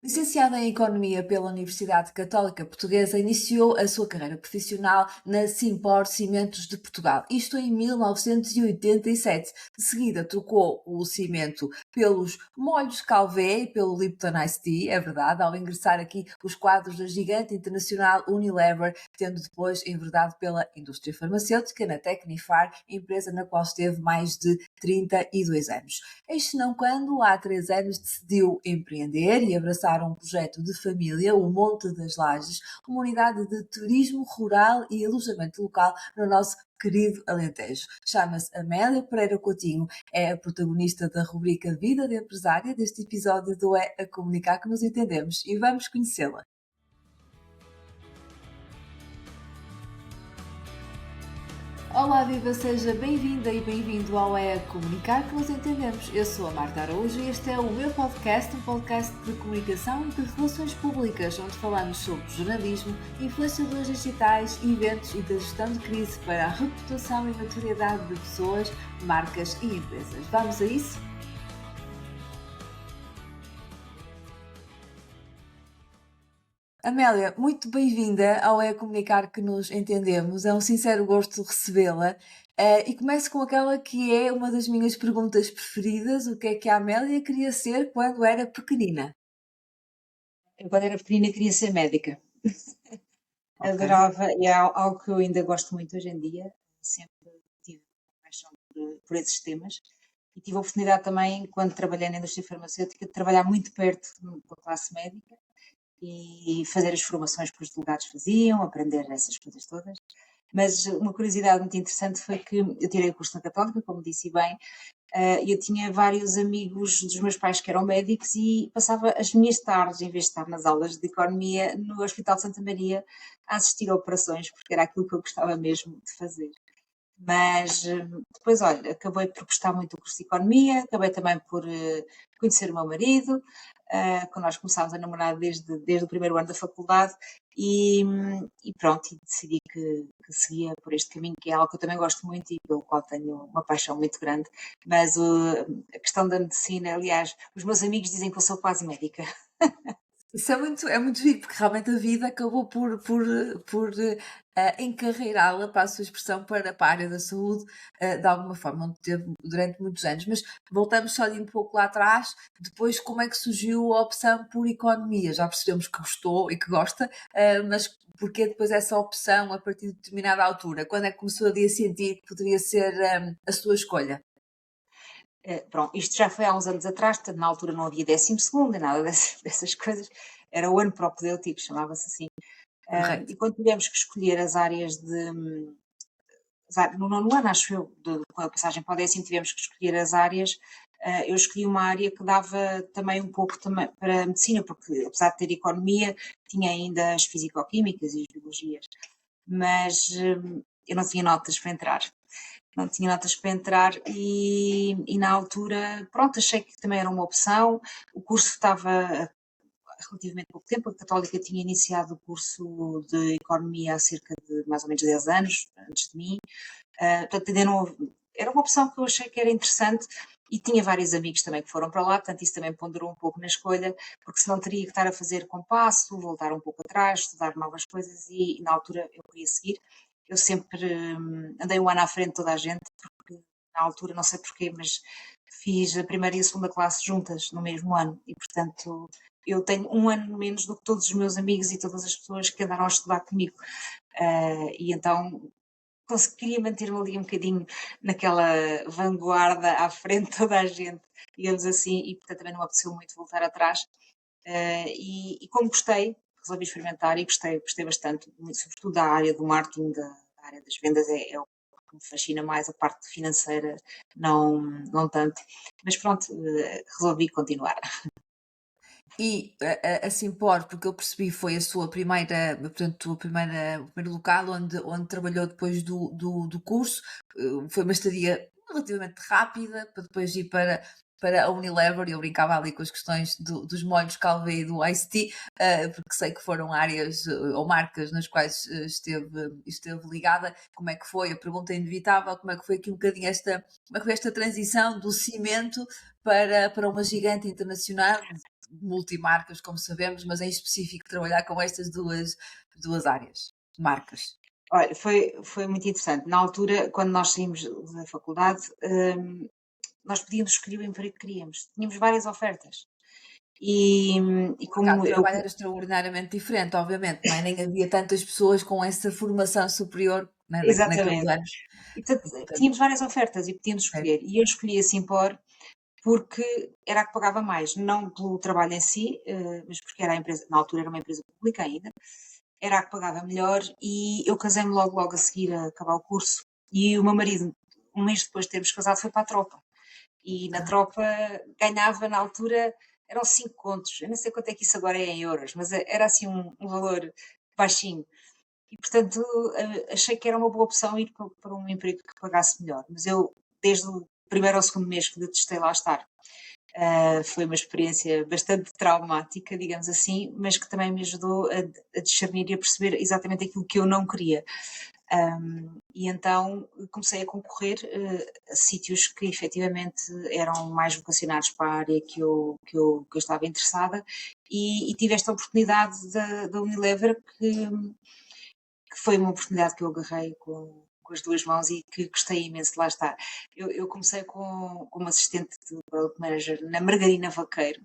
Licenciada em Economia pela Universidade Católica Portuguesa, iniciou a sua carreira profissional na Simpor Cimentos de Portugal, isto em 1987. De seguida, trocou o cimento pelos molhos Calvé e pelo Lipton Ice Tea, é verdade, ao ingressar aqui os quadros da gigante internacional Unilever, tendo depois enverdado pela indústria farmacêutica na Tecnifar, empresa na qual esteve mais de 32 anos. Eis senão quando, há 3 anos, decidiu empreender e abraçar um projeto de família, o Monte das Lajes, uma unidade de turismo rural e alojamento local no nosso querido Alentejo. Chama-se Amélia Pereira Coutinho, é a protagonista da rubrica Vida de Empresária deste episódio do É a Comunicar que nos entendemos, e vamos conhecê-la. Olá, viva, seja bem-vinda e bem-vindo ao É a Comunicar que nos entendemos. Eu sou a Marta Araújo e este é o meu podcast, um podcast de comunicação e de relações públicas, onde falamos sobre jornalismo, influenciadores digitais, eventos e da gestão de crise para a reputação e notoriedade de pessoas, marcas e empresas. Vamos a isso? Amélia, muito bem-vinda ao É Comunicar que nos entendemos. É um sincero gosto recebê-la. E começo com aquela que é uma das minhas perguntas preferidas: o que é que a Amélia queria ser quando era pequenina? Eu, quando era pequenina, queria ser médica. Ok. Adorava, e é algo que eu ainda gosto muito hoje em dia. Sempre tive paixão por esses temas. E tive a oportunidade também, quando trabalhei na indústria farmacêutica, de trabalhar muito perto da classe médica e fazer as formações que os delegados faziam, aprender essas coisas todas. Mas uma curiosidade muito interessante foi que eu tirei o curso na Católica, como disse bem. Eu tinha vários amigos dos meus pais que eram médicos e passava as minhas tardes, em vez de estar nas aulas de economia, no Hospital de Santa Maria a assistir a operações, porque era aquilo que eu gostava mesmo de fazer. Mas depois, olha, acabei por gostar muito do curso de Economia, acabei também por conhecer o meu marido, quando nós começámos a namorar desde o primeiro ano da faculdade, e pronto, e decidi que seguia por este caminho, que é algo que eu também gosto muito e pelo qual tenho uma paixão muito grande. Mas a questão da medicina, aliás, os meus amigos dizem que eu sou quase médica. Isso é muito giro, porque realmente a vida acabou por encarreirá-la, para a sua expressão, para a área da saúde, de alguma forma, onde teve durante muitos anos. Mas voltamos só ali um pouco lá atrás, depois como é que surgiu a opção por economia? Já percebemos que gostou e que gosta, mas porquê depois essa opção a partir de determinada altura? Quando é que começou ali a sentir que poderia ser, a sua escolha? Pronto, isto já foi há uns anos atrás, portanto, na altura não havia 12º e nada dessas coisas. Era o ano propedêutico, chamava-se assim. Correto. E quando tivemos que escolher as áreas no nono ano, acho eu, com a passagem para o 10º, tivemos que escolher as áreas. Eu escolhi uma área que dava também um pouco também para a medicina, porque apesar de ter economia, tinha ainda as fisicoquímicas e as biologias. Mas eu não tinha notas para entrar. Não tinha notas para entrar e na altura, pronto, achei que também era uma opção. O curso estava relativamente pouco tempo. A Católica tinha iniciado o curso de Economia há cerca de mais ou menos 10 anos, antes de mim. Portanto, ainda não, era uma opção que eu achei que era interessante e tinha vários amigos também que foram para lá, portanto isso também ponderou um pouco na escolha, porque senão teria que estar a fazer compasso, voltar um pouco atrás, estudar novas coisas e na altura eu queria seguir. Eu sempre andei um ano à frente de toda a gente, porque na altura, não sei porquê, mas fiz a primeira e a segunda classe juntas no mesmo ano e, portanto, eu tenho um ano menos do que todos os meus amigos e todas as pessoas que andaram a estudar comigo. E então conseguiria manter-me ali um bocadinho naquela vanguarda à frente de toda a gente, digamos assim, e portanto também não me apeteceu muito voltar atrás. E como gostei, resolvi experimentar e gostei bastante, muito, sobretudo da área do marketing, da área das vendas, é o que me fascina mais, a parte financeira não tanto, mas pronto, resolvi continuar. E a Simpor, porque eu percebi, foi a sua primeira, portanto, o primeiro local onde trabalhou depois do curso. Foi uma estadia relativamente rápida, para depois ir para a Unilever, e eu brincava ali com as questões dos molhos Calvé e do Ice Tea, porque sei que foram áreas ou marcas nas quais esteve ligada. Como é que foi? A pergunta é inevitável: como é que foi aqui um bocadinho como é que foi esta transição do cimento para uma gigante internacional? multimarcas, como sabemos, mas em específico trabalhar com estas duas áreas, marcas. Olha, foi muito interessante. Na altura, quando nós saímos da faculdade, nós podíamos escolher o emprego que queríamos. Tínhamos várias ofertas. E, e O mercado como de eu. trabalho era extraordinariamente diferente, obviamente, não é? Nem havia tantas pessoas com essa formação superior, né, naqueles Exatamente. anos. E, portanto, E, portanto, tínhamos várias ofertas e podíamos é, escolher. E eu escolhi a Simpor porque era a que pagava mais, não pelo trabalho em si, mas porque era a empresa, na altura era uma empresa pública ainda, era a que pagava melhor e eu casei-me logo a seguir a acabar o curso e o meu marido, um mês depois de termos casado, foi para a tropa. E na ah, tropa ganhava na altura, eram 5 contos, eu não sei quanto é que isso agora é em euros, mas era assim um valor baixinho. E portanto achei que era uma boa opção ir para um emprego que pagasse melhor. Mas eu, desde o primeiro ao segundo mês que detestei lá estar, foi uma experiência bastante traumática, digamos assim, mas que também me ajudou a discernir e a perceber exatamente aquilo que eu não queria. E então comecei a concorrer a sítios que efetivamente eram mais vocacionados para a área que eu estava interessada e tive esta oportunidade da Unilever que foi uma oportunidade que eu agarrei com as duas mãos e que gostei imenso de lá estar. Eu comecei como assistente de Product Manager na Margarina Vaqueiro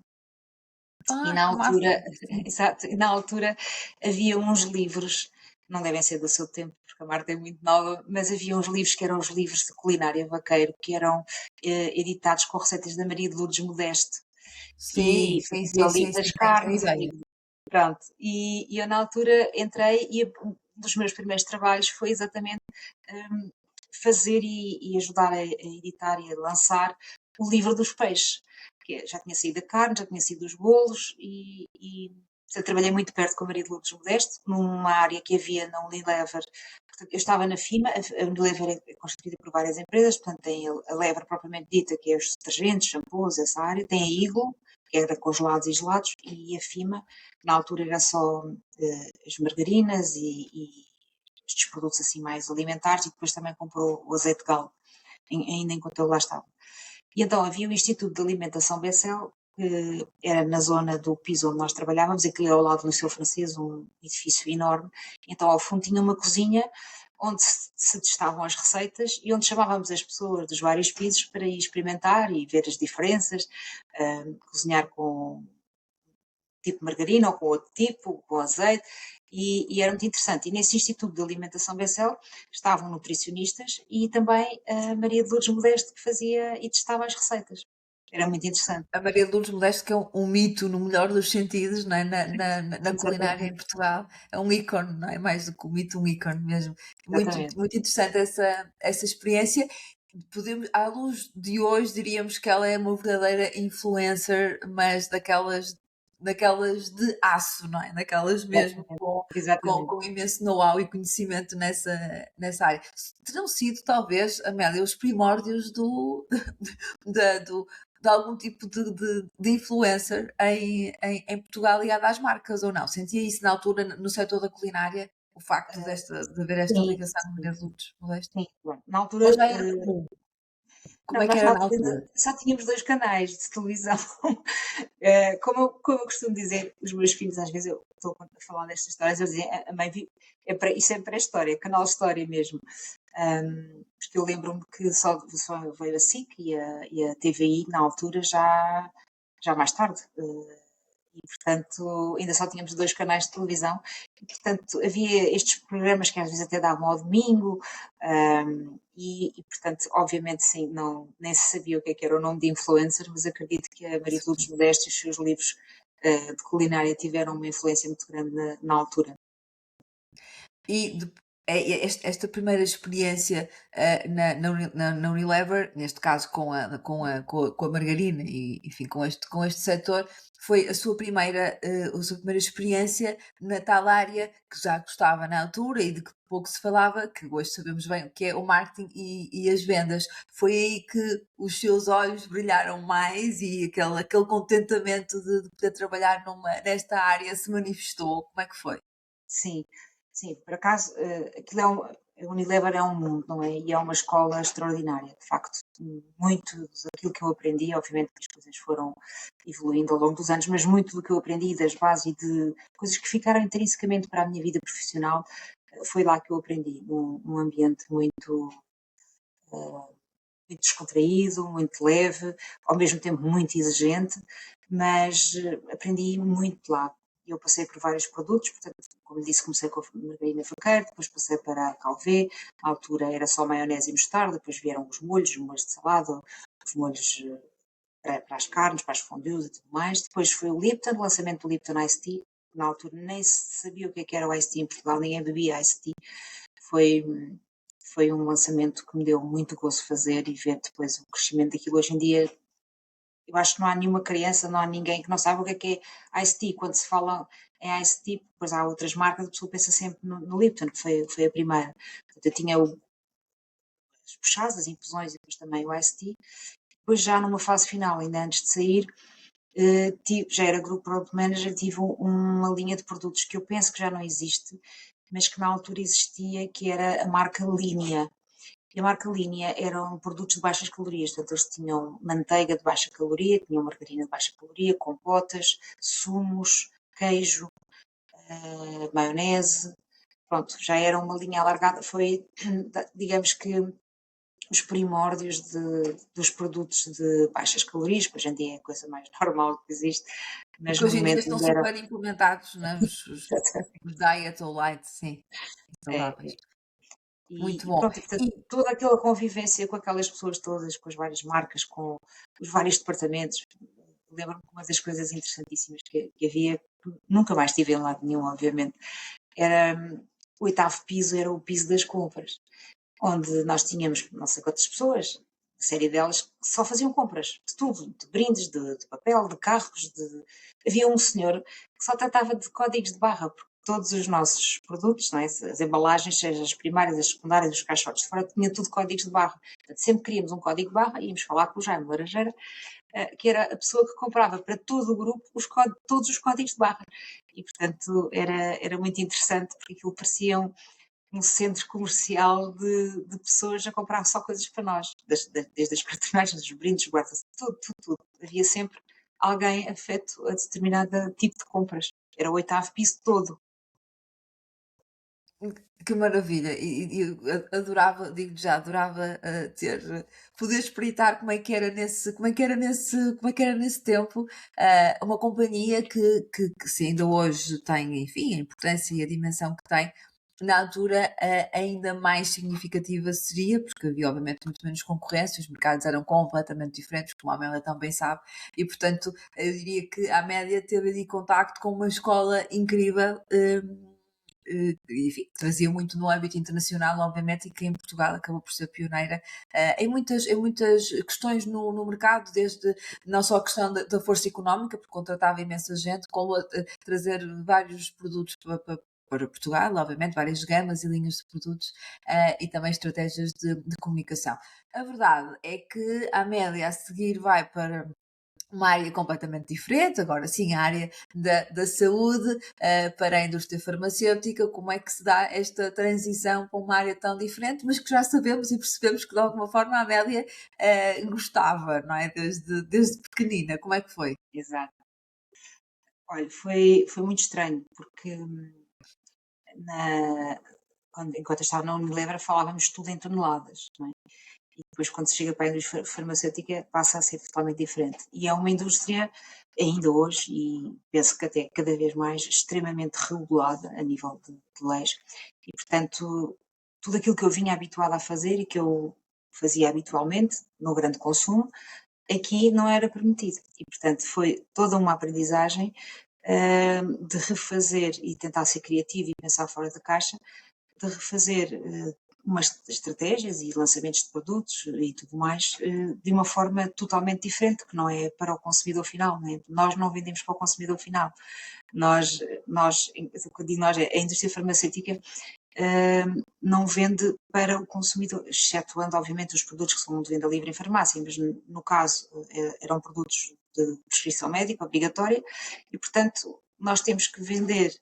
e na que massa! altura, Sim. exato, e na altura havia uns livros, não devem ser do seu tempo, porque a Marta é muito nova, mas havia uns livros que eram os livros de culinária vaqueiro, que eram editados com receitas da Maria de Lourdes Modeste Sim, e sim, fazia sim, o livro sim, das sim, tenho carnes, o ideia. livro. Pronto, e eu na altura entrei e um dos meus primeiros trabalhos foi exatamente hum, fazer e ajudar a editar e a lançar o livro dos peixes, que já tinha saído a carne, já tinha saído os bolos e portanto, trabalhei muito perto com a Maria de Lourdes Modesto, numa área que havia na Unilever. Portanto, eu estava na FIMA, a Unilever é constituída por várias empresas, portanto tem a Lever propriamente dita, que é os detergentes, shampoos, essa área, tem a Eagle, que era congelados e gelados, e a FIMA, que na altura era só as margarinas e estes produtos assim mais alimentares, e depois também comprou o azeite de galo, ainda enquanto eu lá estava. E então havia o Instituto de Alimentação Bessel, que era na zona do piso onde nós trabalhávamos, aquilo era ao lado do Liceu Francês, um edifício enorme. Então ao fundo tinha uma cozinha onde se testavam as receitas e onde chamávamos as pessoas dos vários pisos para ir experimentar e ver as diferenças, cozinhar com tipo margarina ou com outro tipo, com azeite, e era muito interessante. E nesse Instituto de Alimentação Bessel estavam nutricionistas e também a Maria de Lourdes Modesto que fazia e testava as receitas. Era muito interessante. A Maria de Lourdes Modesto, que é um mito no melhor dos sentidos, não é? Na culinária em Exatamente, Portugal, é um ícone, não é? Mais do que um mito, um ícone mesmo. Muito, exatamente. muito interessante essa experiência. Podemos, à luz de hoje, diríamos que ela é uma verdadeira influencer, mas daquelas de aço, não é? Daquelas mesmo Exatamente. com Exatamente. imenso know-how e conhecimento nessa área. Terão sido, talvez, Amélia, os primórdios da- do, de algum tipo de influencer em Portugal ligado às marcas, ou não? Sentia isso na altura no setor da culinária, o facto Ah, de haver esta sim, ligação à sim, mulher de lutos modesto? sim. Bom, na altura, Ou já era comum? Como não, é que nós era na na altura altura? só tínhamos dois canais de televisão. Como eu costumo dizer, os meus filhos, às vezes eu estou a falar destas histórias, eu dizem, a mãe isso é pré-história, canal História mesmo. Porque eu lembro-me que só veio a SIC e a TVI na altura já mais tarde. E, portanto, ainda só tínhamos dois canais de televisão. E, portanto, havia estes programas que às vezes até davam ao domingo. Portanto, obviamente, sim, não, nem se sabia o que era o nome de influencer, mas acredito que a Maria de Lourdes Modesto e os seus livros de culinária tiveram uma influência muito grande na altura. E esta primeira experiência na Unilever, neste caso com a margarina e, enfim, com este setor, foi a sua primeira experiência na tal área que já gostava na altura e de que pouco se falava, que hoje sabemos bem o que é o marketing e as vendas. Foi aí que os seus olhos brilharam mais e aquele contentamento de poder trabalhar nesta área se manifestou. Como é que foi? Sim, sim, por acaso, aquilo a Unilever é um mundo, não é? E é uma escola extraordinária, de facto. Muito daquilo que eu aprendi, obviamente que as coisas foram evoluindo ao longo dos anos, mas muito do que eu aprendi das bases e de coisas que ficaram intrinsecamente para a minha vida profissional, foi lá que eu aprendi, num ambiente muito descontraído, muito leve, ao mesmo tempo muito exigente, mas aprendi muito lá. Eu passei por vários produtos, portanto, como disse, comecei com a margarina Vaqueiro, depois passei para a Calvé, na altura era só maionese e mostarda, depois vieram os molhos de salada, os molhos para as carnes, para as fondues e tudo mais. Depois foi o Lipton, o lançamento do Lipton Ice Tea, na altura nem se sabia o que era o Ice Tea em Portugal, ninguém bebia Ice Tea. Foi, foi um lançamento que me deu muito gosto fazer e ver depois o crescimento daquilo. Hoje em dia, eu acho que não há nenhuma criança, não há ninguém que não saiba o que é Ice Tea. Quando se fala em Ice Tea, depois há outras marcas, a pessoa pensa sempre no Lipton, que foi a primeira. Portanto, eu tinha as puxadas, as infusões e depois também o Ice Tea. Depois já numa fase final, ainda antes de sair, já era Group Product Manager, tive uma linha de produtos que eu penso que já não existe, mas que na altura existia, que era a marca Linea. E a marca Linea eram produtos de baixas calorias, portanto eles tinham manteiga de baixa caloria, tinham margarina de baixa caloria, compotas, sumos, queijo, maionese, pronto, já era uma linha alargada, foi, digamos que, os primórdios dos produtos de baixas calorias, que hoje em dia é a coisa mais normal que existe, E mas que no hoje em dia momento estão ainda era. super implementados, né, os diet ou light, sim, É, saudáveis. e, Muito e bom. pronto, e, portanto, E toda aquela convivência com aquelas pessoas todas, com as várias marcas, com os vários departamentos. Lembro-me que uma das coisas interessantíssimas que havia, nunca mais tive em lado nenhum, obviamente, era o oitavo piso, era o piso das compras, onde nós tínhamos não sei quantas pessoas, a série delas que só faziam compras de tudo, de brindes, de papel, de carros, havia um senhor que só tratava de códigos de barra, porque todos os nossos produtos, não é? As embalagens, seja as primárias, as secundárias, os caixotes de fora, tinha tudo códigos de barra. Portanto, sempre queríamos um código de barra, íamos falar com o Jaime Laranjeira, que era a pessoa que comprava para todo o grupo todos os códigos de barra. E, portanto, era muito interessante, porque aquilo parecia um centro comercial de pessoas a comprar só coisas para nós, desde as cartonagens, dos brindes, guardas, tudo, tudo, tudo. Havia sempre alguém afeto a determinado tipo de compras. Era o oitavo piso todo. que maravilha! E eu adorava, digo já, adorava, poder espreitar como é que era nesse tempo, uma companhia que se ainda hoje tem, enfim, a importância e a dimensão que tem, na altura, ainda mais significativa seria, porque havia obviamente muito menos concorrência, os mercados eram completamente diferentes, como a Amélia também sabe, e portanto eu diria que a Amélia teve ali contacto com uma escola incrível, enfim, trazia muito no âmbito internacional, obviamente, e que em Portugal acabou por ser pioneira em muitas questões no mercado, desde não só a questão da força económica, porque contratava imensa gente, como a trazer vários produtos para Portugal, obviamente, várias gamas e linhas de produtos e também estratégias de comunicação. A verdade é que a Amélia a seguir vai para uma área completamente diferente, agora sim, a área da saúde para a indústria farmacêutica, como é que se dá esta transição para uma área tão diferente, mas que já sabemos e percebemos que de alguma forma a Amélia gostava, não é? Desde pequenina, como é que foi? Exato. Olha, foi muito estranho, porque na, enquanto eu estava na Unilever falávamos tudo em toneladas, não é? E depois quando se chega para a indústria farmacêutica passa a ser totalmente diferente. E é uma indústria, ainda hoje, e penso que até cada vez mais, extremamente regulada a nível de leis. E, portanto, tudo aquilo que eu vinha habituada a fazer e que eu fazia habitualmente, no grande consumo, aqui não era permitido. E, portanto, foi toda uma aprendizagem de refazer e tentar ser criativo e pensar fora da caixa, de refazer umas estratégias e lançamentos de produtos e tudo mais de uma forma totalmente diferente, que não é para o consumidor final. Não é? Nós não vendemos para o consumidor final. O que eu digo nós, é a indústria farmacêutica não vende para o consumidor, excetuando, obviamente, os produtos que são de venda livre em farmácia, mas no caso eram produtos de prescrição médica obrigatória e, portanto, nós temos que vender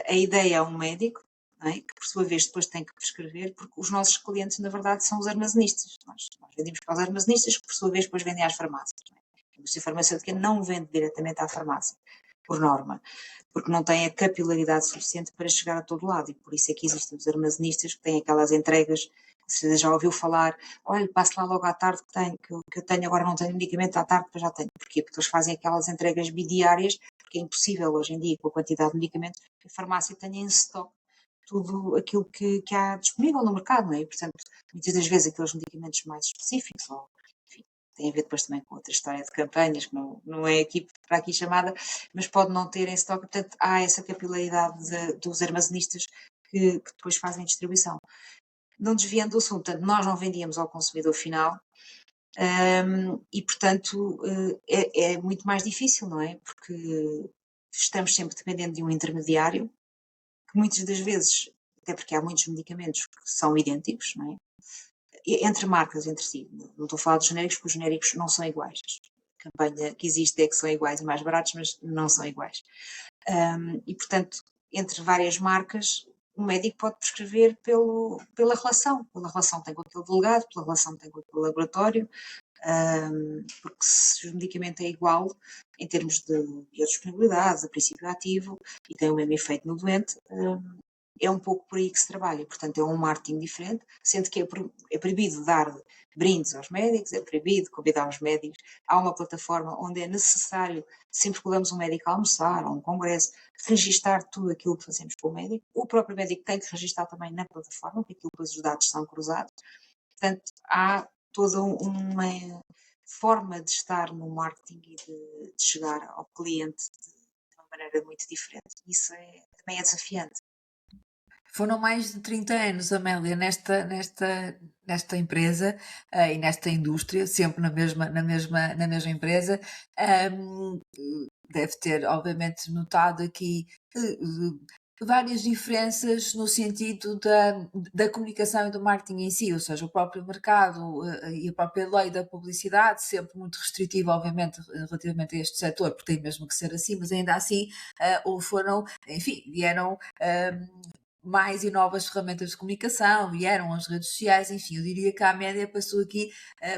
a ideia a um médico, não é? Que por sua vez depois têm que prescrever, porque os nossos clientes, na verdade, são os armazenistas. Nós vendemos para os armazenistas, que por sua vez depois vendem às farmácias. Não é? A indústria farmacêutica não vende diretamente à farmácia, por norma, porque não tem a capilaridade suficiente para chegar a todo lado, e por isso é que existem os armazenistas que têm aquelas entregas. Você já ouviu falar, olha, passo lá logo à tarde que eu tenho, agora não tenho medicamento, à tarde depois já tenho. Porquê? Porque eles fazem aquelas entregas bidiárias, porque é impossível hoje em dia, com a quantidade de medicamentos, que a farmácia tenha em stock tudo aquilo que há disponível no mercado, não é? E, portanto, muitas das vezes aqueles medicamentos mais específicos, ou, enfim, tem a ver depois também com outra história de campanhas, que não é aqui para aqui chamada, mas pode não ter em stock, portanto, há essa capilaridade dos armazenistas que depois fazem distribuição. Não desviando do assunto, portanto, nós não vendíamos ao consumidor final, e portanto é muito mais difícil, não é? Porque estamos sempre dependendo de um intermediário, que muitas das vezes, até porque há muitos medicamentos que são idênticos, não é? Entre marcas, entre si. Não estou a falar dos genéricos, porque os genéricos não são iguais. A campanha que existe é que são iguais e mais baratos, mas não são iguais. E, portanto, entre várias marcas, o médico pode prescrever pela relação que tem com aquele delegado, pela relação que tem com aquele laboratório, porque se o medicamento é igual em termos de biodisponibilidade, de princípio ativo e tem o mesmo efeito no doente, é um pouco por aí que se trabalha. Portanto, é um marketing diferente, sendo que é proibido dar brindes aos médicos, é proibido convidar os médicos. Há uma plataforma onde é necessário, sempre que levamos um médico a almoçar ou a um congresso, registar tudo aquilo que fazemos com o médico. O próprio médico tem que registar também na plataforma, porque aquilo depois os dados são cruzados. Portanto, há toda uma forma de estar no marketing e de chegar ao cliente de uma maneira muito diferente. Isso também é desafiante. Foram mais de 30 anos, Amélia, nesta empresa, e nesta indústria, sempre na mesma empresa. Deve ter, obviamente, notado aqui várias diferenças no sentido da comunicação e do marketing em si, ou seja, o próprio mercado e a própria lei da publicidade, sempre muito restritiva, obviamente, relativamente a este setor, porque tem mesmo que ser assim, mas ainda assim, ou foram, enfim, vieram. Mais e novas ferramentas de comunicação, vieram as redes sociais, enfim, eu diria que a média passou aqui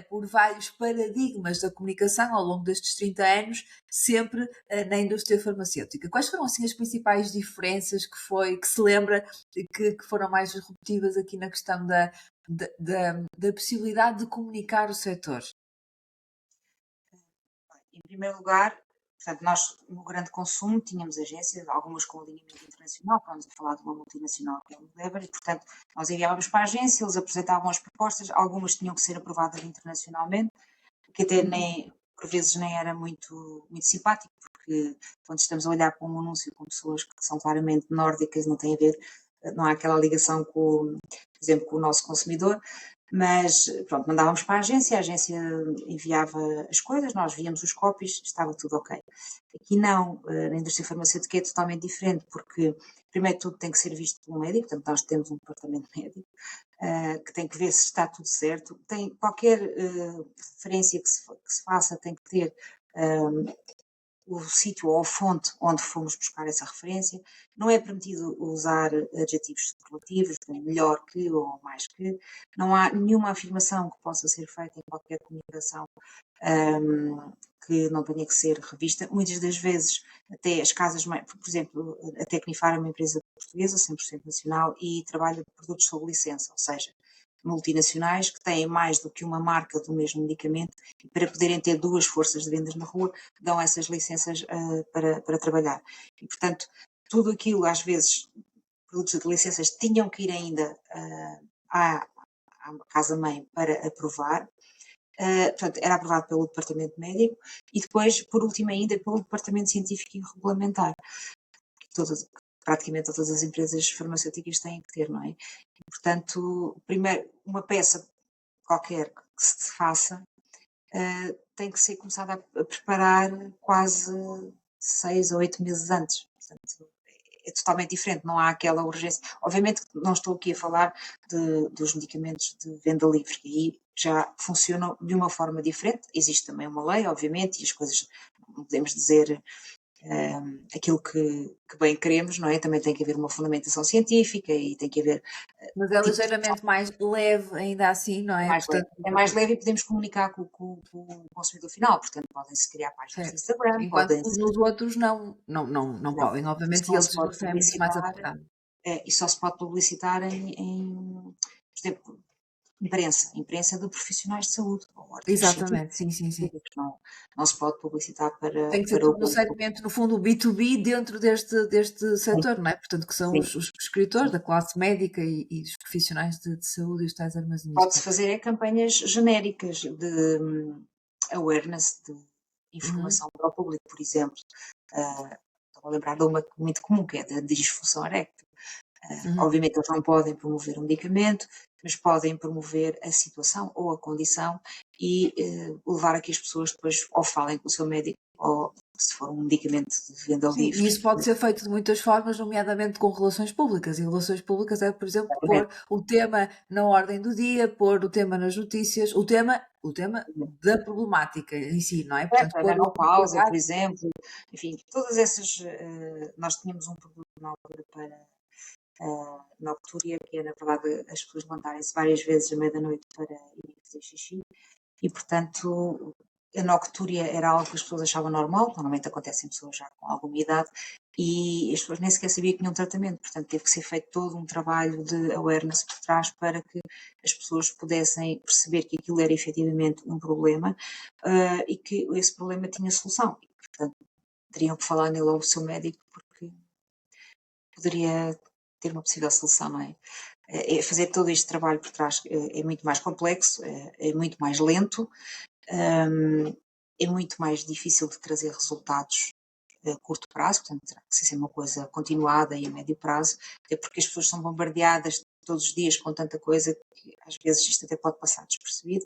por vários paradigmas da comunicação ao longo destes 30 anos, sempre na indústria farmacêutica. Quais foram assim as principais diferenças que se lembra que foram mais disruptivas aqui na questão da possibilidade de comunicar o setor? Em primeiro lugar, portanto, nós no grande consumo tínhamos agências, algumas com alinhamento internacional, estamos a falar de uma multinacional que é o Unilever, e portanto nós enviávamos para a agência, eles apresentavam as propostas, algumas tinham que ser aprovadas internacionalmente, que até nem, por vezes nem era muito simpático, porque quando estamos a olhar para um anúncio com pessoas que são claramente nórdicas, não tem a ver, não há aquela ligação com, por exemplo, com o nosso consumidor, mas pronto, mandávamos para a agência enviava as coisas, nós víamos os copies, estava tudo ok. Aqui não, na indústria farmacêutica é totalmente diferente, porque primeiro tudo tem que ser visto por um médico, portanto nós temos um departamento médico, que tem que ver se está tudo certo. Tem qualquer referência que se faça, tem que ter o sítio ou a fonte onde fomos buscar essa referência. Não é permitido usar adjetivos superlativos, melhor que ou mais que. Não há nenhuma afirmação que possa ser feita em qualquer comunicação que não tenha que ser revista. Muitas das vezes, até as casas, por exemplo, a Tecnifar é uma empresa portuguesa, 100% nacional, e trabalha de produtos sob licença, ou seja, multinacionais que têm mais do que uma marca do mesmo medicamento e para poderem ter duas forças de vendas na rua, dão essas licenças para trabalhar. E, portanto, tudo aquilo, às vezes, produtos de licenças tinham que ir ainda à casa-mãe para aprovar. Portanto, era aprovado pelo departamento médico e depois, por último ainda, pelo departamento científico e regulamentar. Praticamente todas as empresas farmacêuticas têm que ter, não é? E, portanto, primeiro, uma peça qualquer que se faça tem que ser começada a preparar quase 6 ou 8 meses antes. Portanto, é totalmente diferente, não há aquela urgência. Obviamente que não estou aqui a falar dos medicamentos de venda livre, e aí já funcionam de uma forma diferente. Existe também uma lei, obviamente, e as coisas, não podemos dizer aquilo que bem queremos, não é? Também tem que haver uma fundamentação científica e tem que haver Mas é tipo de ligeiramente mais leve ainda assim, não é é? mais leve. Portanto, É mais leve e podemos comunicar com o consumidor final, portanto podem-se criar páginas de certo. Instagram, Enquanto podem-se nos outros não não, podem, obviamente, e só a se pode legislação é muito mais publicitar, apertada. e só se pode publicitar por exemplo, imprensa de profissionais de saúde ou artigos Exatamente, sim, sim, sim. científicos, não se pode publicitar Tem que ser para o tudo no público. segmento, no fundo, o B2B dentro deste Sim, setor, não é? Portanto, que são sim, os prescritores sim. da classe médica e os profissionais de saúde e os tais Pode-se armazenistas. fazer campanhas genéricas de awareness, de Uhum, informação para o público, por exemplo. Estou a lembrar de uma muito comum, que é da disfunção eréctil. uhum. Obviamente eles não podem promover um medicamento, mas podem promover a situação ou a condição e levar a que as pessoas depois ou falem com o seu médico ou, se for um medicamento de venda Sim, livre, e isso pode ser feito de muitas formas, nomeadamente com relações públicas. E relações públicas é, por exemplo, pôr exatamente. o tema na ordem do dia, pôr o tema nas notícias, o tema da problemática em si, não é? Portanto, Certo, a pôr o menopausa, por debate. exemplo, enfim, todas essas. Nós tínhamos um produto na altura para noctúria, que é, na verdade, as pessoas levantarem-se várias vezes à meia-da-noite para irem fazer xixi, e, portanto, a noctúria era algo que as pessoas achavam normal, normalmente acontece em pessoas já com alguma idade, e as pessoas nem sequer sabiam que tinham tratamento, portanto, teve que ser feito todo um trabalho de awareness por trás para que as pessoas pudessem perceber que aquilo era efetivamente um problema e que esse problema tinha solução. E, portanto, teriam que falar nele ao seu médico porque poderia ter uma possível solução, não é? Fazer todo este trabalho por trás é muito mais complexo, é muito mais lento, é muito mais difícil de trazer resultados a curto prazo, portanto terá que ser uma coisa continuada e a médio prazo, até porque as pessoas são bombardeadas todos os dias com tanta coisa que às vezes isto até pode passar despercebido,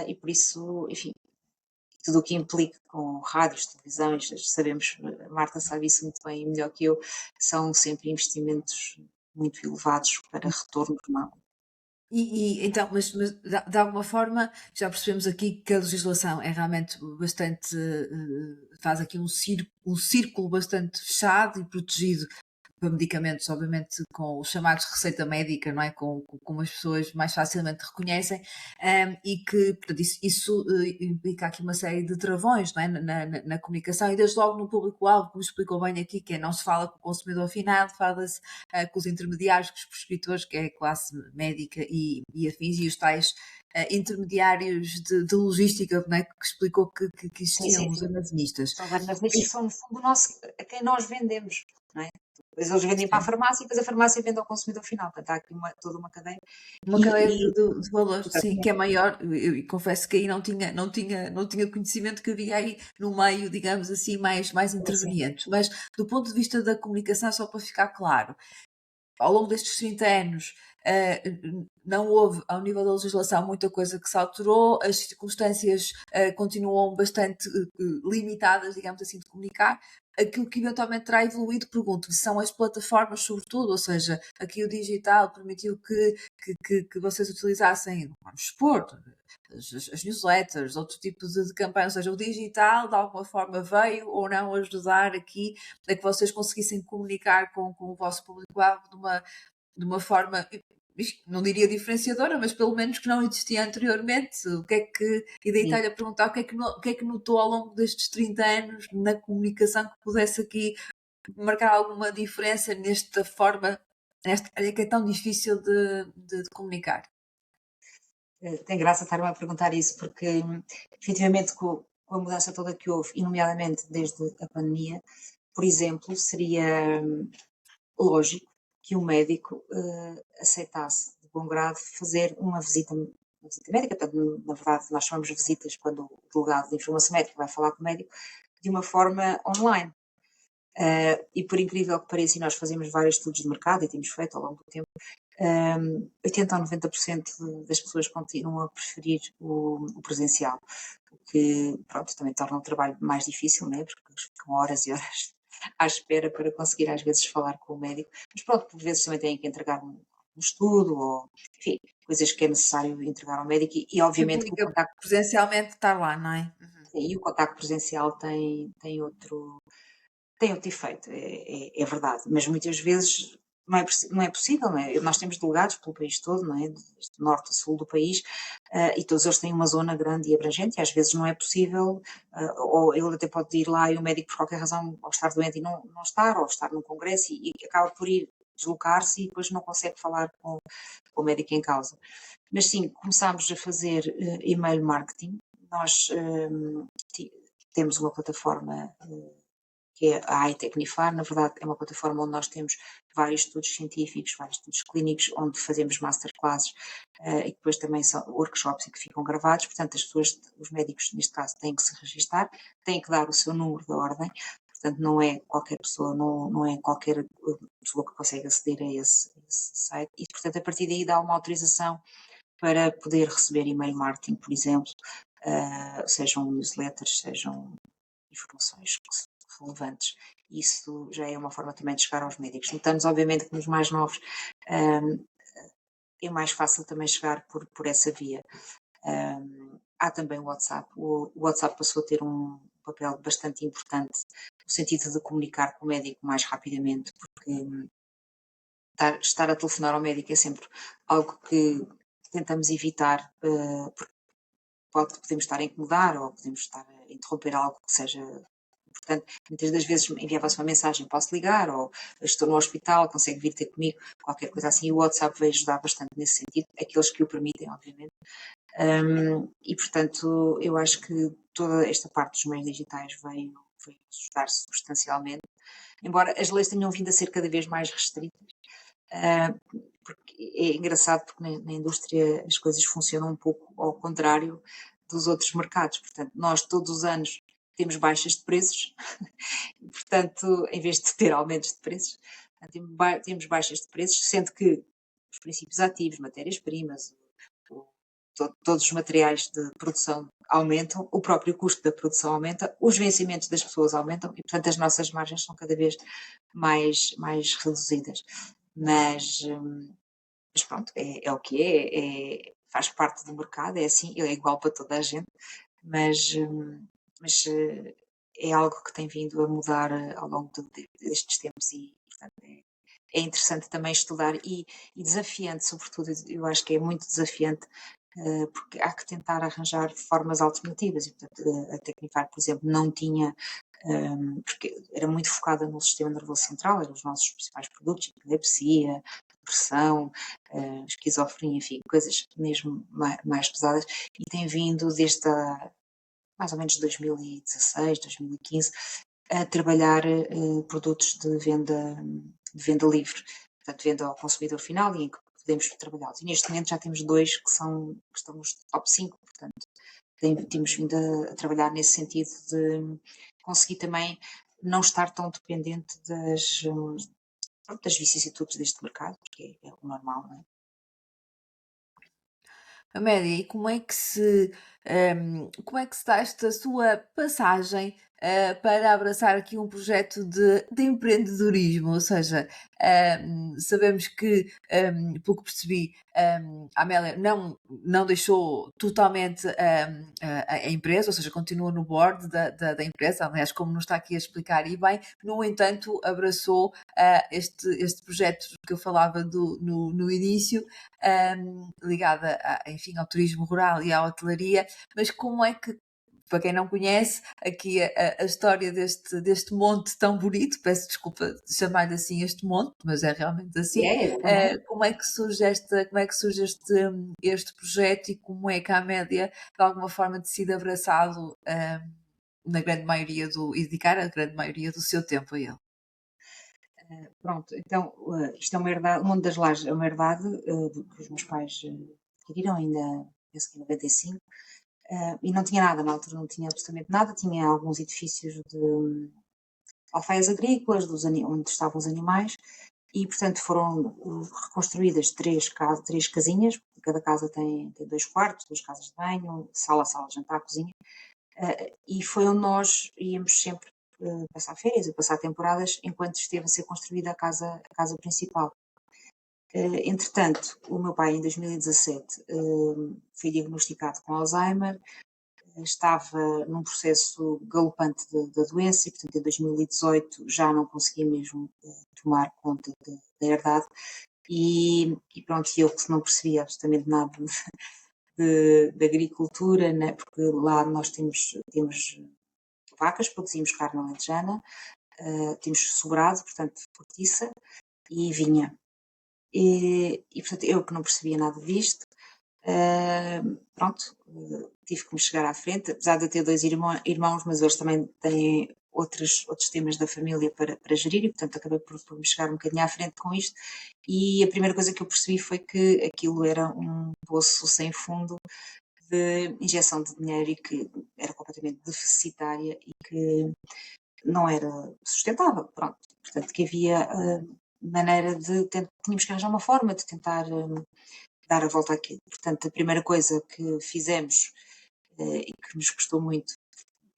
e por isso, enfim, tudo o que implica com rádios, televisões, sabemos, a Marta sabe isso muito bem e melhor que eu, são sempre investimentos muito elevados para retorno não. Então, mas de alguma forma já percebemos aqui que a legislação é realmente bastante, faz aqui um círculo bastante fechado e protegido para medicamentos, obviamente, com os chamados receita médica, não é? Como as pessoas mais facilmente reconhecem, e que, portanto, isso implica aqui uma série de travões, não é? Na comunicação e desde logo no público-alvo, como explicou bem aqui, que é não se fala com o consumidor final, fala-se com os intermediários, com os prescritores, que é a classe médica e afins, e os tais intermediários de logística, não é? Que explicou que Sim, existiam sim, os sim. armazenistas. São varejistas que são no fundo a quem nós vendemos, não é? Depois eles vendem para a farmácia e depois a farmácia vende ao consumidor final. Portanto, há aqui toda uma cadeia. Uma cadeia E, e de valor, sim, que exatamente, é maior. Eu confesso que aí não tinha conhecimento que havia aí no meio, digamos assim, mais sim, sim, intervenientes. Mas do ponto de vista da comunicação, só para ficar claro, ao longo destes 30 anos, não houve, ao nível da legislação, muita coisa que se alterou, as circunstâncias continuam bastante limitadas, digamos assim, de comunicar. Aquilo que eventualmente terá evoluído, pergunto-me, são as plataformas, sobretudo, ou seja, aqui o digital permitiu que vocês utilizassem, vamos expor, as newsletters, outro tipo de campanha, ou seja, o digital de alguma forma veio ou não ajudar aqui a que vocês conseguissem comunicar com o vosso público-alvo de uma forma, não diria diferenciadora, mas pelo menos que não existia anteriormente. O que é que, e daí sim. está-lhe a perguntar o que é que notou ao longo destes 30 anos na comunicação que pudesse aqui marcar alguma diferença nesta forma, nesta área que é tão difícil de comunicar. Tem graça estar-me a perguntar isso, porque efetivamente com a mudança toda que houve, e nomeadamente desde a pandemia, por exemplo, seria lógico que o médico aceitasse de bom grado fazer uma visita médica, portanto, na verdade nós chamamos de visitas quando o delegado de informação médica vai falar com o médico, de uma forma online. E por incrível que pareça, e nós fazemos vários estudos de mercado e temos feito ao longo do tempo, 80 ou 90% das pessoas continuam a preferir o presencial, o que, pronto, também torna o trabalho mais difícil, né? Porque eles ficam horas e horas à espera para conseguir às vezes falar com o médico, mas pronto, por vezes também têm que entregar um estudo ou, enfim, coisas que é necessário entregar ao médico e Que obviamente que o implica contacto, presencialmente estar lá, não é? Uhum. e o contacto presencial tem outro, tem outro efeito, é verdade, mas muitas vezes não é possível, não é? Nós temos delegados pelo país todo, não é? De norte a sul do país, e todos eles têm uma zona grande e abrangente, e às vezes não é possível, ou ele até pode ir lá e o médico, por qualquer razão, ou estar doente e não estar, ou estar num congresso e acaba por ir deslocar-se e depois não consegue falar com o médico em causa. Mas sim, começámos a fazer e-mail marketing. Nós temos uma plataforma que é a iTecnifar. Na verdade, é uma plataforma onde nós temos vários estudos científicos, vários estudos clínicos, onde fazemos masterclasses e depois também são workshops que ficam gravados. Portanto, as pessoas, os médicos, neste caso, têm que se registar, têm que dar o seu número de ordem. Portanto, não é qualquer pessoa, não é qualquer pessoa que consegue aceder a esse site. E, portanto, a partir daí dá uma autorização para poder receber e-mail marketing, por exemplo, sejam newsletters, sejam informações relevantes. Isso já é uma forma também de chegar aos médicos. Notamos, obviamente, que nos mais novos é mais fácil também chegar por essa via. Há também o WhatsApp. O WhatsApp passou a ter um papel bastante importante no sentido de comunicar com o médico mais rapidamente, porque estar a telefonar ao médico é sempre algo que tentamos evitar, porque podemos estar a incomodar ou podemos estar a interromper algo que seja importante. Muitas das vezes enviava-se uma mensagem, posso ligar, ou estou no hospital, consegue vir ter comigo, qualquer coisa assim. O WhatsApp veio ajudar bastante nesse sentido, aqueles que o permitem, obviamente. E, portanto, eu acho que toda esta parte dos meios digitais veio ajudar substancialmente, embora as leis tenham vindo a ser cada vez mais restritas. Porque é engraçado porque na indústria as coisas funcionam um pouco ao contrário dos outros mercados. Portanto, nós todos os anos temos baixas de preços, portanto, em vez de ter aumentos de preços, temos baixas de preços, sendo que os princípios ativos, matérias-primas, todos os materiais de produção aumentam, o próprio custo da produção aumenta, os vencimentos das pessoas aumentam e, portanto, as nossas margens são cada vez mais reduzidas. Mas pronto, é o que faz parte do mercado, é assim, ele é igual para toda a gente, mas é algo que tem vindo a mudar ao longo destes tempos e, portanto, é interessante também estudar e desafiante, sobretudo, eu acho que é muito desafiante, porque há que tentar arranjar formas alternativas e, portanto, a Tecnifar, por exemplo, não tinha, porque era muito focada no sistema nervoso central, eram os nossos principais produtos, epilepsia, depressão, esquizofrenia, enfim, coisas mesmo mais pesadas, e tem vindo desde mais ou menos 2016, 2015, a trabalhar produtos de venda livre, portanto, venda ao consumidor final e em que podemos trabalhá-los. E neste momento já temos dois que estão nos top 5, portanto, temos vindo a trabalhar nesse sentido de conseguir também não estar tão dependente das vicissitudes deste mercado, porque é o normal, não é? Amélia, e como é que se dá esta sua passagem para abraçar aqui um projeto de empreendedorismo? Ou seja, sabemos que, pelo que percebi, a Amélia não deixou totalmente a empresa, ou seja, continua no board da empresa, aliás, como nos está aqui a explicar e bem, no entanto, abraçou este projeto que eu falava no início, ligada enfim, ao turismo rural e à hotelaria, mas como é que, para quem não conhece, aqui a história deste monte tão bonito, peço desculpa de chamar-lhe assim este monte, mas é realmente assim, como é que surge este projeto e como é que a Amélia, de alguma forma, decide abraçá-lo na grande maioria e dedicar a grande maioria do seu tempo a ele? Pronto, então isto é uma herdade, o Mundo das Lajes é uma herdade que os meus pais adquiriram ainda, penso que em 95, e não tinha nada, na altura não tinha absolutamente nada, tinha alguns edifícios de alfaias agrícolas, onde estavam os animais, e portanto foram reconstruídas três casinhas, cada casa tem 2 quartos, 2 casas de banho, sala, jantar, cozinha, e foi onde nós íamos sempre passar férias e passar temporadas enquanto esteve a ser construída a casa principal. Entretanto, o meu pai em 2017 foi diagnosticado com Alzheimer, estava num processo galopante da doença e, portanto, em 2018 já não consegui mesmo tomar conta da herdade e pronto, eu que não percebia absolutamente nada de agricultura, né, porque lá nós temos vacas, produzimos carne alentejana, temos sobrado, portanto, cortiça e vinha. Portanto, eu que não percebia nada disto, pronto, tive que me chegar à frente, apesar de eu ter dois irmãos, mas eles também têm outros temas da família para gerir e, portanto, acabei por me chegar um bocadinho à frente com isto. E a primeira coisa que eu percebi foi que aquilo era um poço sem fundo de injeção de dinheiro e que era completamente deficitária e que não era sustentável, pronto. Portanto, que havia maneira de tínhamos que arranjar uma forma de tentar dar a volta àquilo. Portanto, a primeira coisa que fizemos e que nos custou muito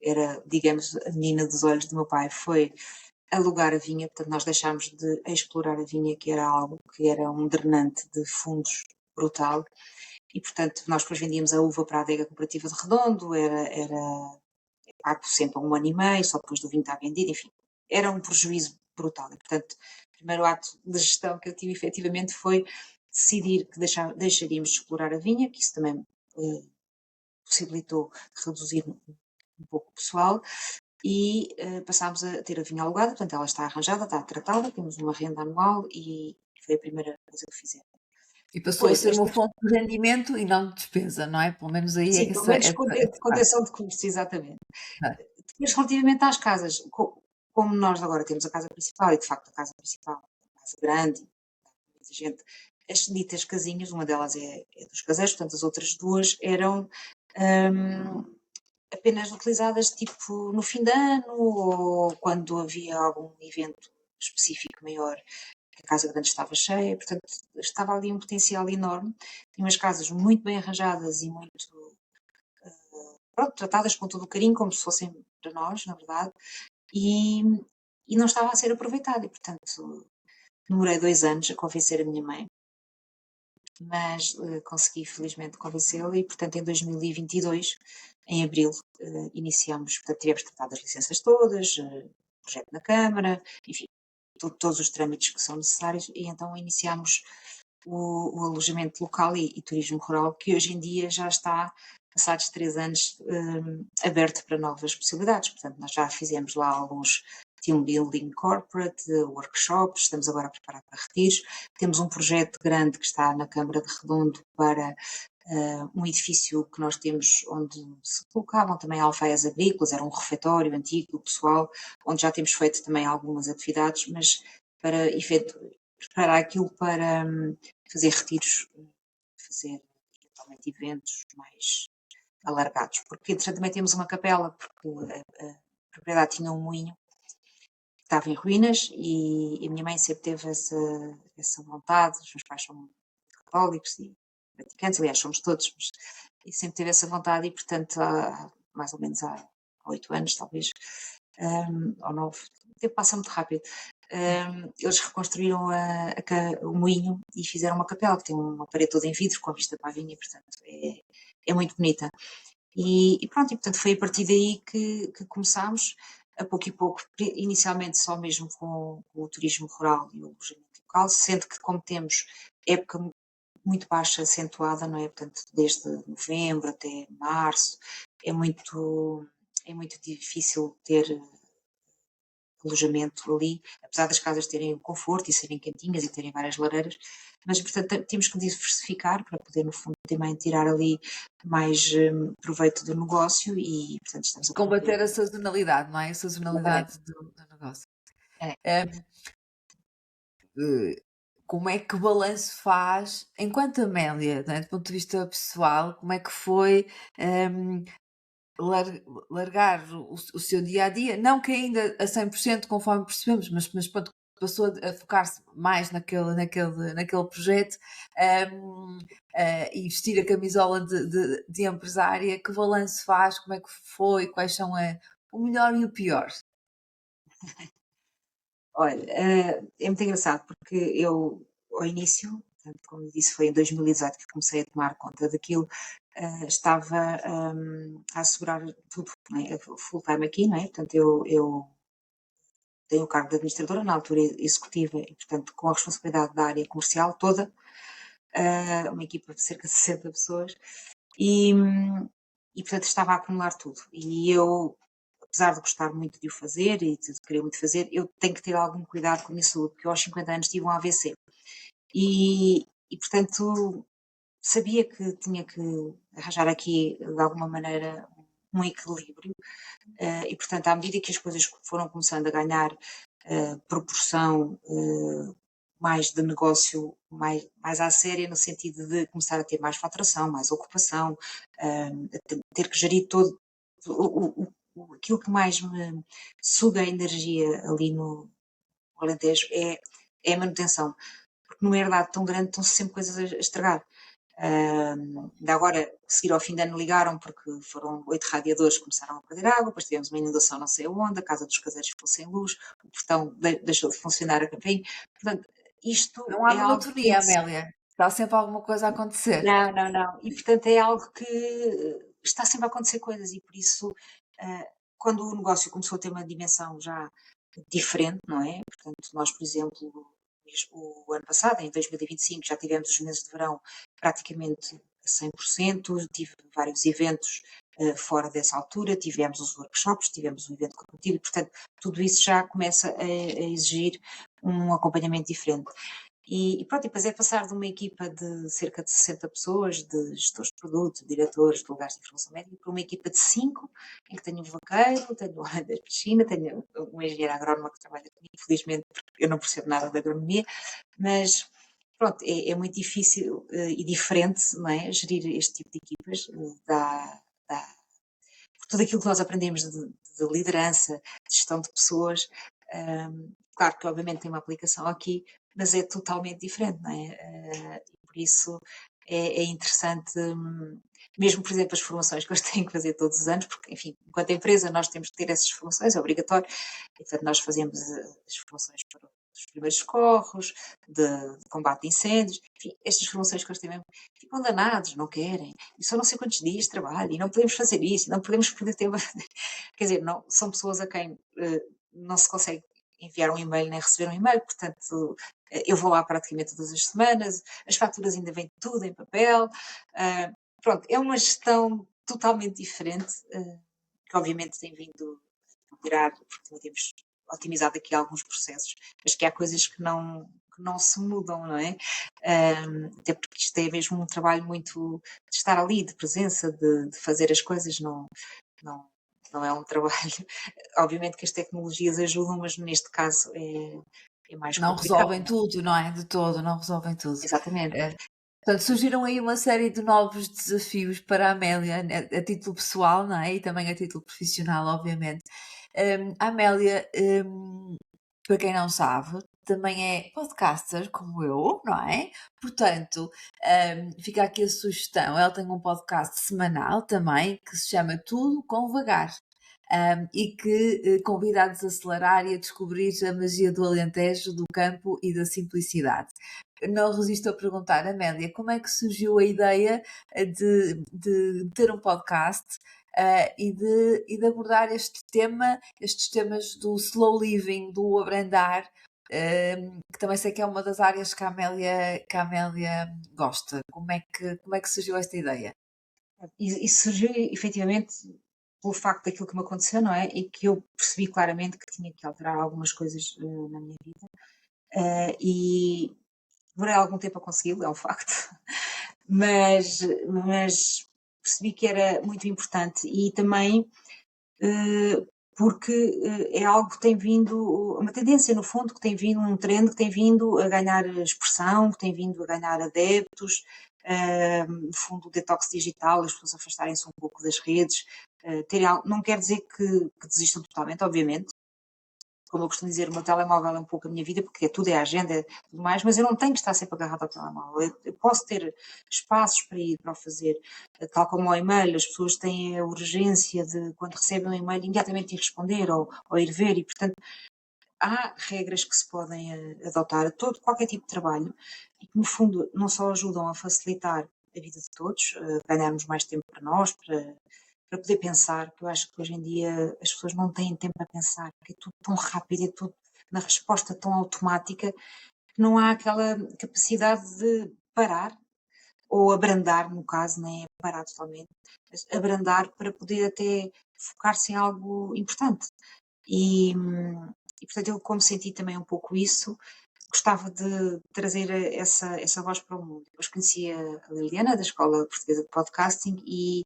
era, digamos, a menina dos olhos do meu pai, foi alugar a vinha. Portanto, nós deixámos de explorar a vinha, que era algo que era um drenante de fundos brutal. E, portanto, nós depois vendíamos a uva para a adega cooperativa de Redondo, era pago sempre a 1 ano e meio, só depois do vinho estar vendido, enfim, era um prejuízo brutal. E, portanto, o primeiro ato de gestão que eu tive efetivamente foi decidir que deixaríamos de explorar a vinha, que isso também possibilitou reduzir um pouco o pessoal, e passámos a ter a vinha alugada, portanto ela está arranjada, está tratada, temos uma renda anual e foi a primeira coisa que fizemos. E passou a Depois, ser uma fonte de rendimento e não de despesa, não é? Pelo menos aí sim, pelo menos essa parte. contenção de custos, exatamente. Ah, Depois, relativamente às casas, como nós agora temos a casa principal, e de facto a casa principal é uma casa grande, muita gente, as ditas casinhas, uma delas é dos caseiros, portanto as outras duas eram apenas utilizadas tipo no fim de ano ou quando havia algum evento específico maior, que a casa grande estava cheia, portanto estava ali um potencial enorme. Tinha umas casas muito bem arranjadas e muito pronto, tratadas com todo o carinho, como se fossem para nós, na verdade, e, e não estava a ser aproveitado. E, portanto, demorei 2 anos a convencer a minha mãe, mas consegui felizmente convencê-la e, portanto, em 2022, em abril, iniciamos, portanto, tivemos tratado as licenças todas, projeto na Câmara, enfim, todos os trâmites que são necessários e então iniciamos o alojamento local e turismo rural, que hoje em dia já está, passados 3 anos, aberto para novas possibilidades. Portanto, nós já fizemos lá alguns team building corporate, workshops, estamos agora a preparar para retiros. Temos um projeto grande que está na Câmara de Redondo para um edifício que nós temos onde se colocavam também alfaias agrícolas, era um refeitório antigo do pessoal, onde já temos feito também algumas atividades, mas para preparar aquilo para fazer retiros, fazer eventualmente eventos mais alargados, porque entretanto também temos uma capela, porque a propriedade tinha um moinho que estava em ruínas e a minha mãe sempre teve essa vontade, os meus pais são católicos e praticantes, aliás somos todos, mas e sempre teve essa vontade e portanto há mais ou menos há 8 anos talvez, ou 9, o tempo passa muito rápido. Eles reconstruíram o moinho e fizeram uma capela que tem uma parede toda em vidro com a vista para a vinha, portanto é muito bonita. E pronto, e portanto foi a partir daí que começámos, a pouco e pouco, inicialmente só mesmo com o turismo rural e o alojamento local, sendo que como temos época muito baixa acentuada, não é? Portanto, desde novembro até março, é muito difícil ter alojamento ali, apesar das casas terem um conforto e serem quentinhas e terem várias lareiras, mas portanto temos que diversificar para poder no fundo também tirar ali mais proveito do negócio e portanto estamos a combater promover a sazonalidade, não é? A exatamente. sazonalidade do negócio. É. Hum, eh, como é que o balanço faz, enquanto Amélia, não é? Do ponto de vista pessoal, como é que foi hum, lar- largar o seu dia a dia? Não que ainda a 100% conforme percebemos, mas pronto, passou a focar-se mais naquele projeto hum, e vestir a camisola de empresária. Que balanço faz? Como é que foi? Quais são o melhor e o pior? Olha, é muito engraçado porque eu, ao início, portanto, como eu disse, foi em 2018 que comecei a tomar conta daquilo, estava a assegurar tudo, não é? Full time aqui, não é? Portanto, eu tenho o cargo de administradora, na altura executiva, e portanto com a responsabilidade da área comercial toda, uma equipa de cerca de 60 pessoas, e, e portanto estava a acumular tudo. E eu, apesar de gostar muito de o fazer e de querer muito fazer, eu tenho que ter algum cuidado com a minha saúde, porque eu aos 50 anos tive um AVC. E portanto sabia que tinha que arranjar aqui, de alguma maneira, um equilíbrio, e portanto, à medida que as coisas foram começando a ganhar proporção mais de negócio, mais à séria, no sentido de começar a ter mais faturação, mais ocupação, ter que gerir todo aquilo que mais me suga a energia ali no Alentejo é a manutenção, porque numa herdade tão grande estão sempre coisas a estragar. Ainda agora, a seguir ao fim de ano, ligaram porque foram 8 radiadores que começaram a perder água, depois tivemos uma inundação não sei aonde, a casa dos caseiros ficou sem luz, o portão deixou de funcionar a campainha. Portanto, isto Não há é algo que tem monotonia, que se... Amélia. Está sempre alguma coisa a acontecer. Não, não, não. E portanto é algo que está sempre a acontecer coisas e por isso, quando o negócio começou a ter uma dimensão já diferente, não é? Portanto, nós, por exemplo, o ano passado, em 2025, já tivemos os meses de verão praticamente a 100%, tive vários eventos fora dessa altura, tivemos os workshops, tivemos o evento corporativo, e, portanto, tudo isso já começa a exigir um acompanhamento diferente. E pronto, e depois é passar de uma equipa de cerca de 60 pessoas, de gestores de produtos, diretores de lugares de informação médica, para uma equipa de 5, em que tenho um vaqueiro, tenho um homem da piscina, tenho uma engenheira agrónoma que trabalha comigo, infelizmente eu não percebo nada de agronomia, mas pronto, é muito difícil e diferente, não é, gerir este tipo de equipas, dá por tudo aquilo que nós aprendemos de liderança, de gestão de pessoas, claro que obviamente tem uma aplicação aqui, mas é totalmente diferente, não é? E por isso é interessante, mesmo por exemplo as formações que eu tenho que fazer todos os anos, porque enfim, enquanto empresa nós temos que ter essas formações, é obrigatório, e portanto nós fazemos as formações para os primeiros socorros, de combate a incêndios, enfim, estas formações que eles têm mesmo, ficam danados, não querem, e só não sei quantos dias de trabalho, e não podemos fazer isso, não podemos perder tempo a fazer. Quer dizer, não, são pessoas a quem não se consegue enviar um e-mail nem receber um e-mail, portanto eu vou lá praticamente todas as semanas, as faturas ainda vêm tudo em papel, pronto, é uma gestão totalmente diferente, que obviamente tem vindo a melhorar, porque temos otimizado aqui alguns processos, mas que há coisas que não se mudam, não é? Até porque isto é mesmo um trabalho muito de estar ali, de presença, de fazer as coisas, não, não é um trabalho. Obviamente que as tecnologias ajudam, mas neste caso é mais Não complicado. resolvem tudo, não é? De todo, não resolvem tudo. Exatamente. Eh, Portanto, surgiram aí uma série de novos desafios para a Amélia, né, a título pessoal, não é? E também a título profissional, obviamente. A Amélia, para quem não sabe, também é podcaster como eu, não é? Portanto, fica aqui a sugestão. Ela tem um podcast semanal também que se chama Tudo com Vagar. E que convida a desacelerar e a descobrir a magia do Alentejo, do campo e da simplicidade. Não resisto a perguntar, Amélia, como é que surgiu a ideia de ter um podcast e de abordar este tema, estes temas do slow living, do abrandar, que também sei que é uma das áreas que a Amélia gosta. Como é que surgiu esta ideia? E surgiu efetivamente pelo facto daquilo que me aconteceu, não é? E que eu percebi claramente que tinha que alterar algumas coisas na minha vida. E demorei algum tempo a consegui-lo, é um facto, mas percebi que era muito importante e também porque é algo que tem vindo, uma tendência no fundo, que tem vindo, um trend que tem vindo a ganhar expressão, que tem vindo a ganhar adeptos, no fundo o detox digital, as pessoas afastarem-se um pouco das redes, não quer dizer que desistam totalmente, obviamente, como eu costumo dizer, o meu telemóvel é um pouco a minha vida, porque tudo é agenda e tudo mais, mas eu não tenho que estar sempre agarrado ao telemóvel. Eu posso ter espaços para ir, para o fazer, tal como o e-mail, as pessoas têm a urgência de, quando recebem um e-mail, imediatamente ir responder ou ir ver, e portanto há regras que se podem adotar a todo, qualquer tipo de trabalho, e que no fundo não só ajudam a facilitar a vida de todos, ganharmos mais tempo para nós, para poder pensar, que eu acho que hoje em dia as pessoas não têm tempo para pensar, porque é tudo tão rápido, é tudo na resposta tão automática, que não há aquela capacidade de parar, ou abrandar, no caso, nem é parar totalmente, mas abrandar para poder até focar-se em algo importante. E portanto, eu como senti também um pouco isso, gostava de trazer essa voz para o mundo. Depois conheci a Liliana, da Escola Portuguesa de Podcasting, e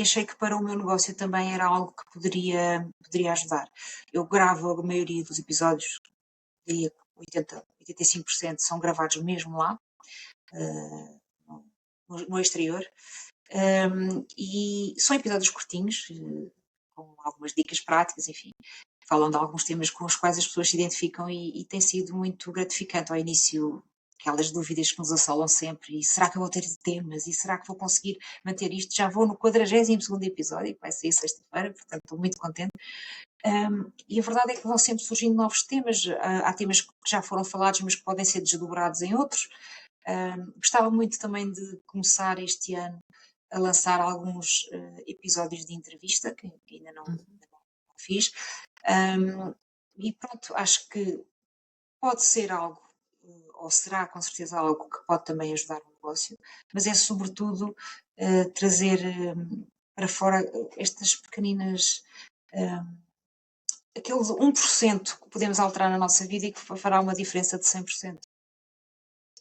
achei que para o meu negócio também era algo que poderia ajudar. Eu gravo a maioria dos episódios, diria que 85% são gravados mesmo lá, no exterior, e são episódios curtinhos, com algumas dicas práticas, enfim, falam de alguns temas com os quais as pessoas se identificam e tem sido muito gratificante ao início. Aquelas dúvidas que nos assolam sempre, e será que eu vou ter temas, e será que vou conseguir manter isto? Já vou no 42º episódio, que vai sair sexta-feira, portanto estou muito contente. E a verdade é que vão sempre surgindo novos temas, há temas que já foram falados, mas que podem ser desdobrados em outros. Gostava muito também de começar este ano a lançar alguns episódios de entrevista, que ainda não fiz. E pronto, acho que pode ser algo, ou será com certeza algo que pode também ajudar o negócio, mas é sobretudo trazer para fora estas pequeninas, aqueles 1% que podemos alterar na nossa vida e que fará uma diferença de 100%.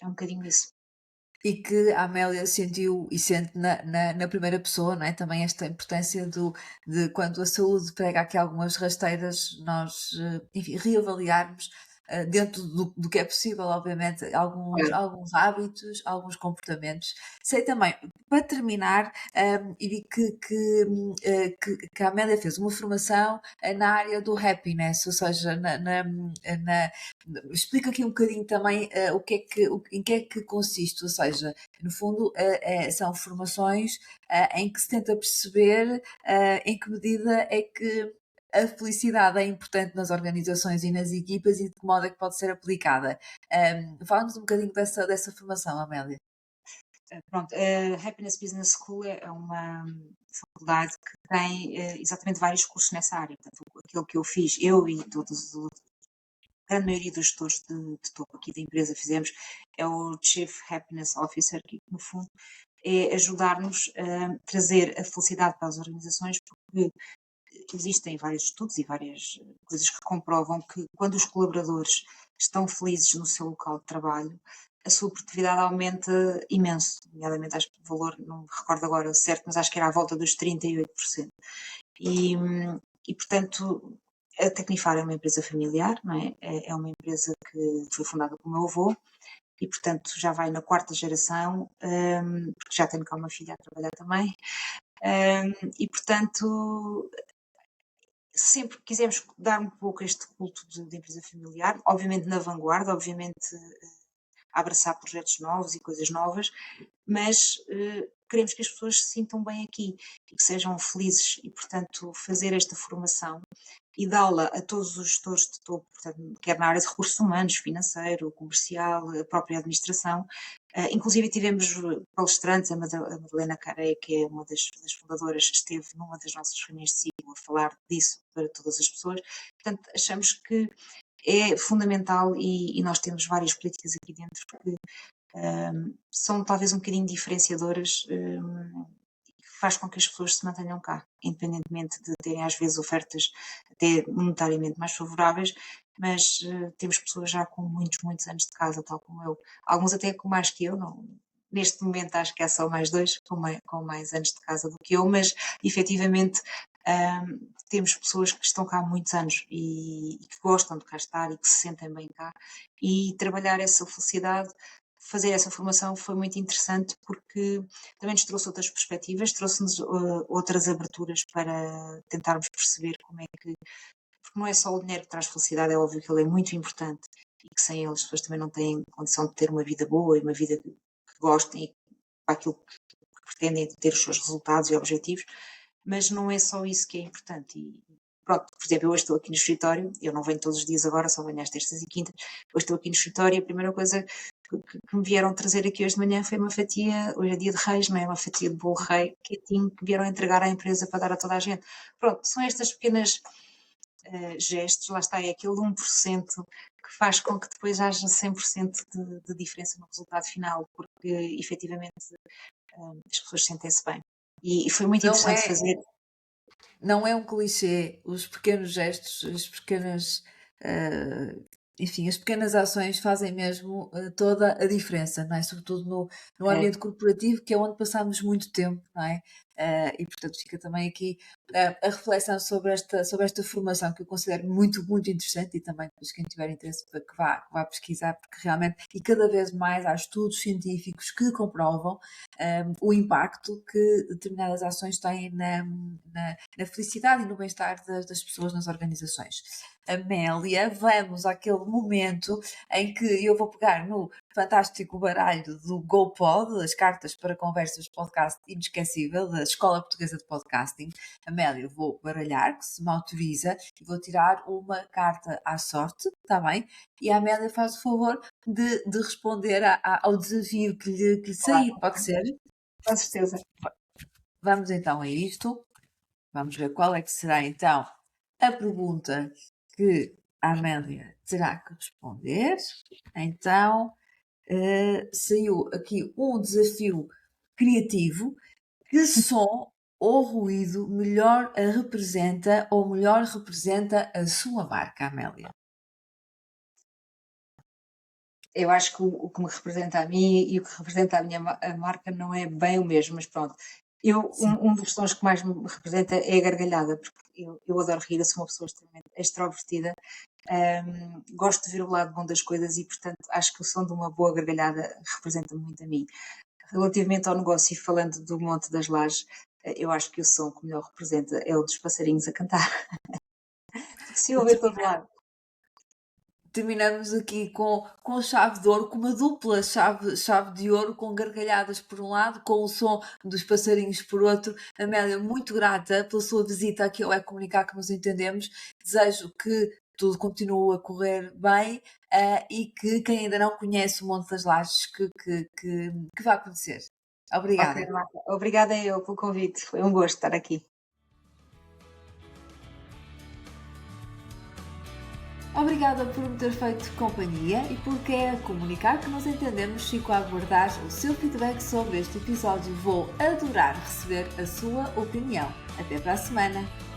É um bocadinho isso. E que a Amélia sentiu e sente na primeira pessoa, não é? Também esta importância de quando a saúde pega aqui algumas rasteiras, nós, enfim, reavaliarmos, dentro do que é possível, obviamente, alguns hábitos, alguns comportamentos. Sei também, para terminar, e vi que a Amélia fez uma formação, na área do happiness, ou seja, na explica aqui um bocadinho também, em que é que consiste, ou seja, no fundo, são formações, em que se tenta perceber, em que medida é que a felicidade é importante nas organizações e nas equipas e de que modo é que pode ser aplicada. Fala-nos um bocadinho dessa formação, Amélia. Pronto, a Happiness Business School é uma faculdade que tem exatamente vários cursos nessa área. Portanto, aquilo que eu fiz, eu e todos a grande maioria dos gestores de topo aqui da empresa fizemos, é o Chief Happiness Officer, que no fundo é ajudar-nos a trazer a felicidade para as organizações, porque existem vários estudos e várias coisas que comprovam que quando os colaboradores estão felizes no seu local de trabalho, a sua produtividade aumenta imenso, nomeadamente acho que o valor, não me recordo agora certo, mas acho que era à volta dos 38%. E portanto, a Tecnifar é uma empresa familiar, não é? É uma empresa que foi fundada pelo meu avô e, portanto, já vai na quarta geração, porque já tenho cá uma filha a trabalhar também. E, portanto, sempre quisemos dar um pouco este culto de empresa familiar, obviamente na vanguarda, obviamente a abraçar projetos novos e coisas novas, mas queremos que as pessoas se sintam bem aqui e que sejam felizes e, portanto, fazer esta formação e dá-la a todos os gestores de topo, portanto, quer na área de recursos humanos, financeiro, comercial, a própria administração. Inclusive tivemos palestrantes, a Madalena Careia, que é uma das fundadoras, esteve numa das nossas reuniões de ciclo a falar disso para todas as pessoas. Portanto, achamos que é fundamental e nós temos várias políticas aqui dentro que são talvez um bocadinho diferenciadoras e que faz com que as pessoas se mantenham cá, independentemente de terem às vezes ofertas até monetariamente mais favoráveis, mas temos pessoas já com muitos anos de casa, tal como eu, alguns até com mais que eu, não, neste momento acho que há só mais dois com mais anos de casa do que eu, mas efetivamente temos pessoas que estão cá há muitos anos e que gostam de cá estar e que se sentem bem cá e trabalhar essa felicidade, fazer essa formação foi muito interessante porque também nos trouxe outras perspectivas, trouxe-nos outras aberturas para tentarmos perceber como é que, porque não é só o dinheiro que traz felicidade, é óbvio que ele é muito importante e que sem ele as pessoas também não têm condição de ter uma vida boa e uma vida que gostem e para aquilo que pretendem ter os seus resultados e objetivos, mas não é só isso que é importante. E pronto, por exemplo, eu hoje estou aqui no escritório, eu não venho todos os dias agora, só venho às terças e quintas, hoje estou aqui no escritório e a primeira coisa que me vieram trazer aqui hoje de manhã foi uma fatia, hoje é dia de Reis, não é? Uma fatia de bolo rei, quentinho, que vieram entregar à empresa para dar a toda a gente. Pronto, são estas pequenas gestos, lá está, é aquele 1% que faz com que depois haja 100% de diferença no resultado final, porque efetivamente as pessoas sentem-se bem. E foi muito Não interessante é, fazer. não é um clichê, os pequenos gestos, as pequenas, eh, enfim, as pequenas ações fazem mesmo toda a diferença, não é? Sobretudo no É, ambiente corporativo, que é onde passamos muito tempo, não é? E portanto fica também aqui a reflexão sobre esta formação que eu considero muito, muito interessante e também depois quem tiver interesse para que vá pesquisar, porque realmente, e cada vez mais há estudos científicos que comprovam o impacto que determinadas ações têm na felicidade e no bem-estar das pessoas nas organizações. Amélia, vamos àquele momento em que eu vou pegar no fantástico baralho do GoPod, as cartas para conversas podcast inesquecível da Escola Portuguesa de Podcasting. Amélia, eu vou baralhar, que se me autoriza, e vou tirar uma carta à sorte, está bem? E a Amélia faz o favor de responder ao desafio que lhe sair, claro, pode ser? com certeza. Vamos então a isto. Vamos ver qual é que será então a pergunta que a Amélia terá que responder. Então, saiu aqui um desafio criativo. Que som ou ruído melhor a representa ou melhor representa a sua marca, Amélia? Eu acho que o que me representa a mim e o que representa a minha a marca não é bem o mesmo, mas pronto. Sim. Um dos sons que mais me representa é a gargalhada, porque eu adoro rir, eu sou uma pessoa extremamente extrovertida, gosto de ver o lado bom das coisas e, portanto, acho que o som de uma boa gargalhada representa-me muito a mim. Relativamente ao negócio e falando do Monte das Lajes, eu acho que o som que melhor representa é o dos passarinhos a cantar, porque se ouve a todo lado. Terminamos aqui com chave de ouro, com uma dupla chave de ouro, com gargalhadas por um lado, com o som dos passarinhos por outro. Amélia, muito grata pela sua visita aqui ao É Comunicar que nos entendemos. Desejo que tudo continue a correr bem e que quem ainda não conhece o Monte das Lajes, que vá conhecer. Ok, Obrigada. Marta. Obrigada eu pelo convite, foi um gosto estar aqui. Obrigada por me ter feito companhia e porque é a comunicar que nos entendemos. Fico a aguardar o seu feedback sobre este episódio. Vou adorar receber a sua opinião. Até para a semana!